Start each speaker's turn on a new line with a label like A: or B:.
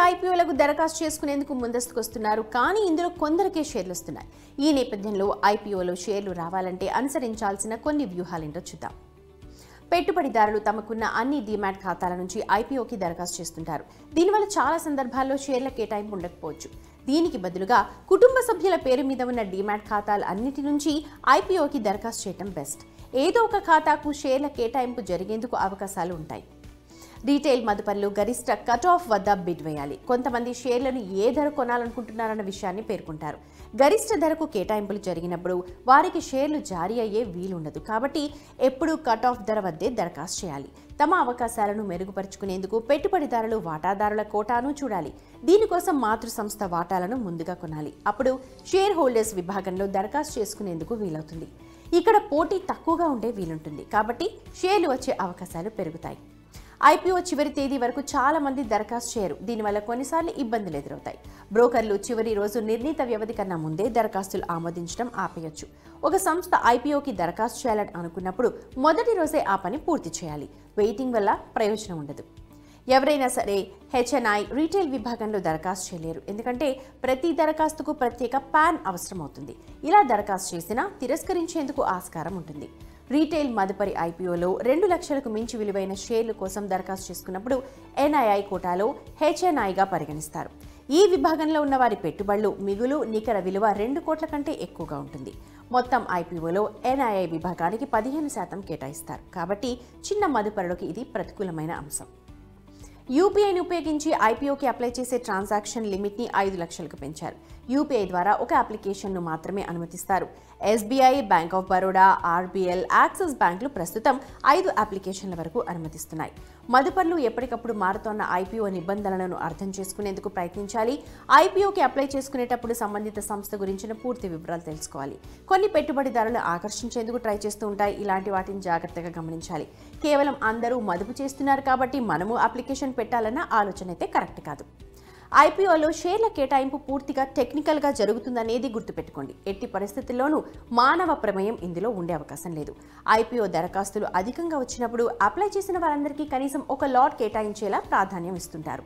A: ఐపీఓలకు దరఖాస్తు చేసుకునేందుకు ముందస్తుకొస్తున్నారు. కానీ ఇందులో కొందరికే షేర్లు వస్తున్నాయి. ఈ నేపథ్యంలో ఐపీఓలో షేర్లు రావాలంటే అనుసరించాల్సిన కొన్ని వ్యూహాలేంటో చూద్దాం. పెట్టుబడిదారులు తమకున్న అన్ని డీమ్యాట్ ఖాతాల నుంచి ఐపీఓకి దరఖాస్తు చేస్తుంటారు. దీనివల్ల చాలా సందర్భాల్లో షేర్ల కేటాయింపు ఉండకపోవచ్చు. దీనికి బదులుగా కుటుంబ సభ్యుల పేరు మీద ఉన్న డీమ్యాట్ ఖాతాలు అన్నిటి నుంచి ఐపీఓకి దరఖాస్తు చేయడం బెస్ట్. ఏదో ఒక ఖాతాకు షేర్ల కేటాయింపు జరిగేందుకు అవకాశాలు ఉంటాయి. రీటైల్ మదుపర్లు గరిష్ట కట్ ఆఫ్ వద్ద బిడ్ వేయాలి. కొంతమంది షేర్లను ఏ ధర కొనాలనుకుంటున్నారన్న విషయాన్ని పేర్కొంటారు. గరిష్ట ధరకు కేటాయింపులు జరిగినప్పుడు వారికి షేర్లు జారీ అయ్యే వీలుండదు. కాబట్టి ఎప్పుడూ కట్ ఆఫ్ ధర వద్దే దరఖాస్తు చేయాలి. తమ అవకాశాలను మెరుగుపరుచుకునేందుకు పెట్టుబడిదారులు వాటాదారుల కోటాను చూడాలి. దీనికోసం మాతృ సంస్థ వాటాలను ముందుగా కొనాలి. అప్పుడు షేర్ హోల్డర్స్ విభాగంలో దరఖాస్తు చేసుకునేందుకు వీలవుతుంది. ఇక్కడ పోటీ తక్కువగా ఉండే వీలుంటుంది. కాబట్టి షేర్లు వచ్చే అవకాశాలు పెరుగుతాయి. ఐపీఓ చివరి తేదీ వరకు చాలా మంది దరఖాస్తు చేయరు. దీనివల్ల కొన్నిసార్లు ఇబ్బందులు ఎదురవుతాయి. బ్రోకర్లు చివరి రోజు నిర్ణీత వ్యవధి కన్నా ముందే దరఖాస్తులు ఆమోదించడం ఆపేయొచ్చు. ఒక సంస్థ ఐపీఓకి దరఖాస్తు చేయాలని అనుకున్నప్పుడు మొదటి రోజే ఆ పని పూర్తి చేయాలి. వెయిటింగ్ వల్ల ప్రయోజనం ఉండదు. ఎవరైనా సరే హెచ్ఎన్ఐ రీటైల్ విభాగంలో దరఖాస్తు చేయలేరు. ఎందుకంటే ప్రతి దరఖాస్తుకు ప్రత్యేక పాన్ అవసరం అవుతుంది. ఇలా దరఖాస్తు చేసినా తిరస్కరించేందుకు ఆస్కారం ఉంటుంది. రీటైల్ మదుపరి ఐపీఓలో 2 లక్షలకు మించి విలువైన షేర్ల కోసం దరఖాస్తు చేసుకున్నప్పుడు ఎన్ఐఐ కోటాలో హెచ్ఎన్ఐగా పరిగణిస్తారు. ఈ విభాగంలో ఉన్న వారి పెట్టుబడులు మిగులు నికర విలువ 2 కోట్ల కంటే ఎక్కువగా ఉంటుంది. మొత్తం ఐపీఓలో ఎన్ఐఐ విభాగానికి 15% కేటాయిస్తారు. కాబట్టి చిన్న మదుపరులకు ఇది ప్రతికూలమైన అంశం. యూపీఐని ఉపయోగించి ఐపీఓకి అప్లై చేసే ట్రాన్సాక్షన్ లిమిట్ని 5 లక్షలకు పెంచారు. యూపీఐ ద్వారా ఒక అప్లికేషన్ను మాత్రమే అనుమతిస్తారు. SBI, bank of Baroda, RBL, axis బ్యాంకులు ప్రస్తుతం 5 అప్లికేషన్ల వరకు అనుమతిస్తున్నాయి. మదుపర్లు ఎప్పటికప్పుడు మారుతోన్న ఐపీఓ నిబంధనలను అర్థం చేసుకునేందుకు ప్రయత్నించాలి. ఐపీఓకి అప్లై చేసుకునేటప్పుడు సంబంధిత సంస్థ గురించిన పూర్తి వివరాలు తెలుసుకోవాలి. కొన్ని పెట్టుబడిదారులు ఆకర్షించేందుకు ట్రై చేస్తూ ఉంటాయి. ఇలాంటి వాటిని జాగ్రత్తగా గమనించాలి. కేవలం అందరూ మదుపు చేస్తున్నారు కాబట్టి మనము అప్లికేషన్ పెట్టాలన్న ఆలోచన అయితే కరెక్ట్ కాదు. ఐపీఓలో షేర్ల కేటాయింపు పూర్తిగా టెక్నికల్గా జరుగుతుందనేది గుర్తుపెట్టుకోండి. ఎట్టి పరిస్థితుల్లోనూ మానవ ప్రమేయం ఇందులో ఉండే అవకాశం లేదు. ఐపీఓ దరఖాస్తులు అధికంగా వచ్చినప్పుడు అప్లై చేసిన వారందరికీ కనీసం ఒక లాట్ కేటాయించేలా ప్రాధాన్యం ఇస్తుంటారు.